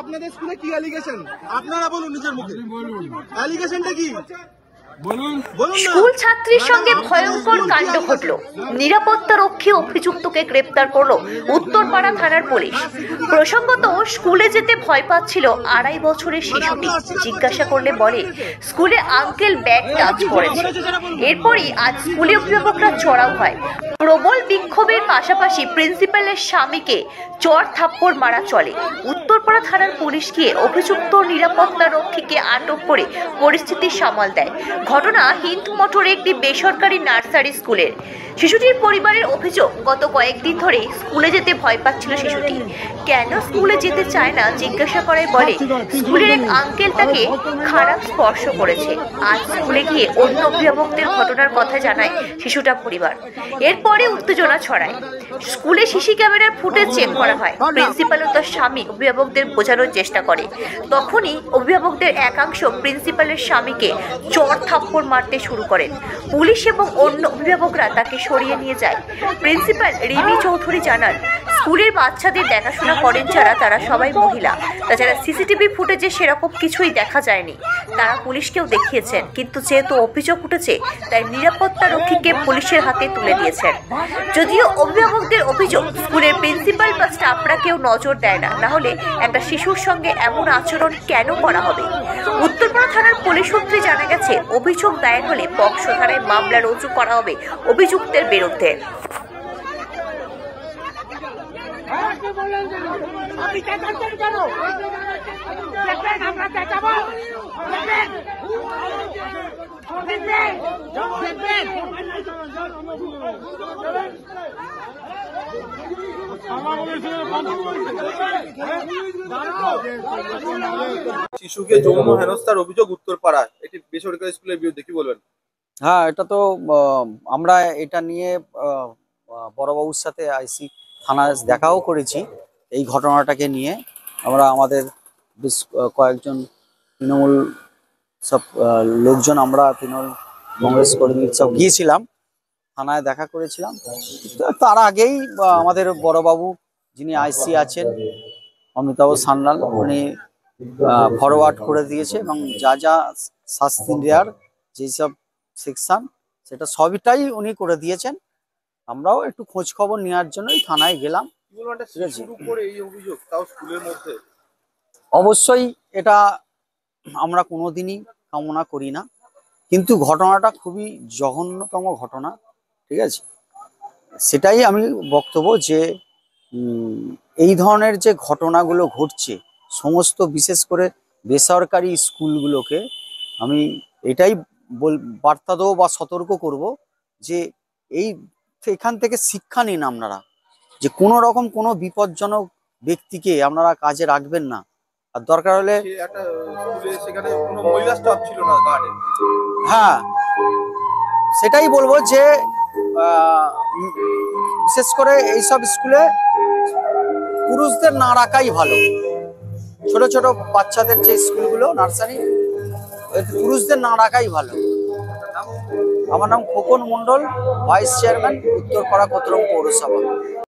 আপনাদের স্কুলে কি অ্যালিগেশন আপনারা বলুন নিজের মুখে অ্যালিগেশনটা কি স্কুল ছাত্রীর সঙ্গে ভয়ঙ্কর কাণ্ড ঘটল। নিরাপত্তা রক্ষী অভিযুক্তকে গ্রেপ্তার করলো উত্তরপাড়া থানার পুলিশ। প্রসঙ্গত স্কুলে যেতে ভয় পাচ্ছিল 2.5 বছরের শিশুটি। জিজ্ঞাসা করলে বলে স্কুলে আঙ্কেল ব্যাগ টাচ করেছে। এরপরই আজ স্কুলে অভিভাবকরা চড়াও হয়। প্রবল বিক্ষোভের পাশাপাশি প্রিন্সিপালের স্বামীকে চড় থাপ্পড় মারা চলে। উত্তরপাড়া থানার পুলিশ গিয়ে অভিযুক্ত নিরাপত্তা রক্ষীকে আটক করে পরিস্থিতি সামাল দেয়। ঘটনা হিন্দু মোটরে একটি বেসরকারি নার্সারি স্কুলের। শিশুটির পরিবারের অভিযোগ, গত কয়েকদিন ধরে স্কুলে যেতে ভয় পাচ্ছিল শিশুটি। কেন স্কুলে যেতে চায় না জিজ্ঞাসা করায় বলে স্কুলের এক আঙ্কেল তাকে খারাপ স্পর্শ করেছে। আজ স্কুলে গিয়ে অন্য অভিভাবকদের ঘটনার কথা জানায় শিশুটা পরিবার। এরপরে উত্তেজনা ছড়ায়। স্কুলে সিসি ক্যামেরার ফুটেজ চেক করা হয়। প্রিন্সিপাল ও তার স্বামী অভিভাবকদের বোঝানোর চেষ্টা করে। তখনই অভিভাবকদের একাংশ প্রিন্সিপালের স্বামীকে চড় থাপ্পড় মারতে শুরু করেন। পুলিশ এবং অন্য অভিভাবকরা তাকে সরিয়ে নিয়ে যায়। প্রিন্সিপাল রিমি চৌধুরী জানান, স্কুলের বাচ্চাদের দেখাশোনা করেন যারা, তারা সবাই মহিলা। তাছাড়া সিসিটিভি ফুটেজে সেরকম কিছুই দেখা যায়নি। তারা পুলিশকেও দেখিয়েছেন, কিন্তু যেহেতু অভিযোগ উঠেছে তাই নিরাপত্তা রক্ষীকে পুলিশের হাতে তুলে দিয়েছেন। যদিও অভিভাবকদের অভিযোগ স্কুলের প্রিন্সিপাল বা স্টাফরা কেউ নজর দেয় না, না হলে একটা শিশুর সঙ্গে এমন আচরণ কেন করা হবে। উত্তরপাড়া থানার পুলিশ সূত্রে জানা গেছে অভিযোগ দায়ের হলে পক্সো থানায় মামলা রুজু করা হবে অভিযুক্তের বিরুদ্ধে। শিশুকে যৌন হেনস্থার অভিযোগ উত্তরপাড়ায় একটি বেসরকারি স্কুলের বিরুদ্ধে, কি বলবেন? হ্যাঁ, এটা তো আমরা এটা নিয়ে বড়বাবুর সাথে আইসি থানায় দেখাও করেছি। এই ঘটনাটাকে নিয়ে আমরা আমাদের বেশ কয়েকজন তৃণমূল সব লোকজন, আমরা তৃণমূল কংগ্রেস কর্মী সব গিয়েছিলাম, থানায় দেখা করেছিলাম। তার আগেই আমাদের বড়বাবু যিনি আইসি আছেন অমিতাভ সান্যাল, উনি ফরওয়ার্ড করে দিয়েছে এবং যা যা শাস্তি দেওয়ার যেসব সেকশন সেটা সবটাই উনি করে দিয়েছেন। আমরাও একটু খোঁজ খবর নেওয়ার জন্যই থানায় গেলাম। অবশ্যই এটা আমরা কোনোদিনই কামনা করি না, কিন্তু ঘটনাটা খুবই জঘন্যতম ঘটনা, ঠিক আছে? সেটাই আমি বক্তব্য যে এই ধরনের যে ঘটনাগুলো ঘটছে সমস্ত, বিশেষ করে বেসরকারি স্কুলগুলোকে আমি এটাই বার্তা দেবো বা সতর্ক করব যে এখান থেকে শিক্ষা নিন আপনারা, যে কোনো রকম কোনো বিপজ্জনক ব্যক্তিকে আপনারা কাজে রাখবেন না। আর দরকার হলে হ্যাঁ, সেটাই বলবো যে বিশেষ করে এইসব স্কুলে পুরুষদের না রাখাই ভালো। ছোট ছোট বাচ্চাদের যে স্কুলগুলো নার্সারি, পুরুষদের না রাখাই ভালো। আমার নাম খোকন মন্ডল, ভাইস চেয়ারম্যান, উত্তরপাড়া কোতরম পৌরসভা।